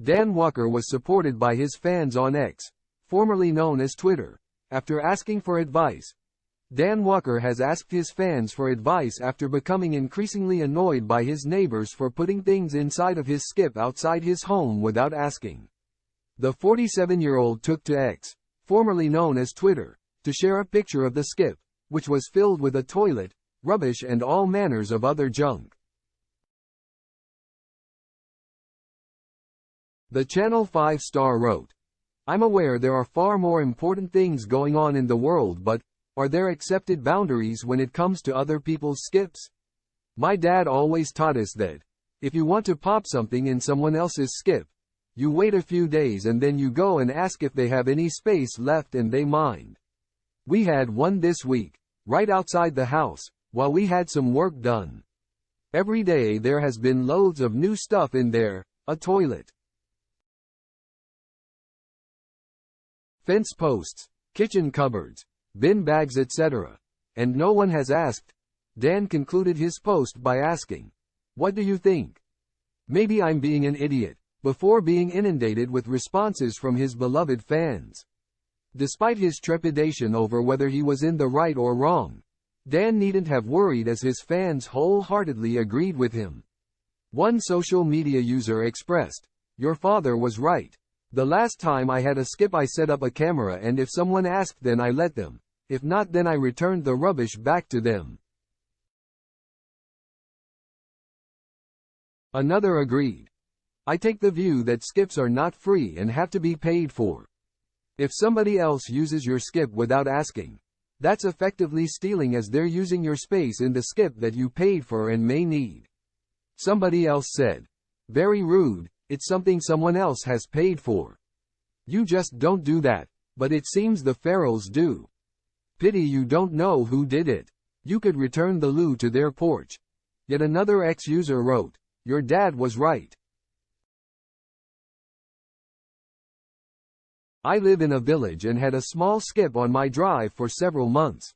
Dan Walker was supported by his fans on X, formerly known as Twitter, after asking for advice. Dan Walker has asked his fans for advice after becoming increasingly annoyed by his neighbors for putting things inside of his skip outside his home without asking. The 47-year-old took to X, formerly known as Twitter, to share a picture of the skip, which was filled with a toilet, rubbish and all manners of other junk. The Channel 5 star wrote, "I'm aware there are far more important things going on in the world, but are there accepted boundaries when it comes to other people's skips? My dad always taught us that, if you want to pop something in someone else's skip, you wait a few days and then you go and ask if they have any space left and they mind. We had one this week, right outside the house, while we had some work done. Every day there has been loads of new stuff in there, a toilet, fence posts, kitchen cupboards, bin bags etc. And no one has asked." Dan concluded his post by asking, "What do you think? Maybe I'm being an idiot," before being inundated with responses from his beloved fans. Despite his trepidation over whether he was in the right or wrong, Dan needn't have worried as his fans wholeheartedly agreed with him. One social media user expressed, "Your father was right. The last time I had a skip I set up a camera and if someone asked then I let them. If not then I returned the rubbish back to them." Another agreed, "I take the view that skips are not free and have to be paid for. If somebody else uses your skip without asking, that's effectively stealing as they're using your space in the skip that you paid for and may need." Somebody else said, "Very rude, it's something someone else has paid for. You just don't do that, but it seems the ferals do. Pity you don't know who did it. You could return the loo to their porch." Yet another ex-user wrote, "Your dad was right. I live in a village and had a small skip on my drive for several months.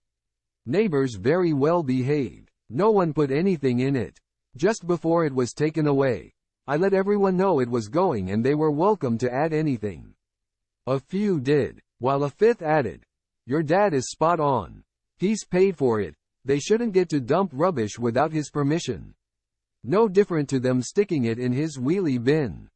Neighbors very well behaved. No one put anything in it. Just before it was taken away, I let everyone know it was going and they were welcome to add anything. A few did, while a fifth added, 'Your dad is spot on. He's paid for it. They shouldn't get to dump rubbish without his permission. No different to them sticking it in his wheelie bin.'"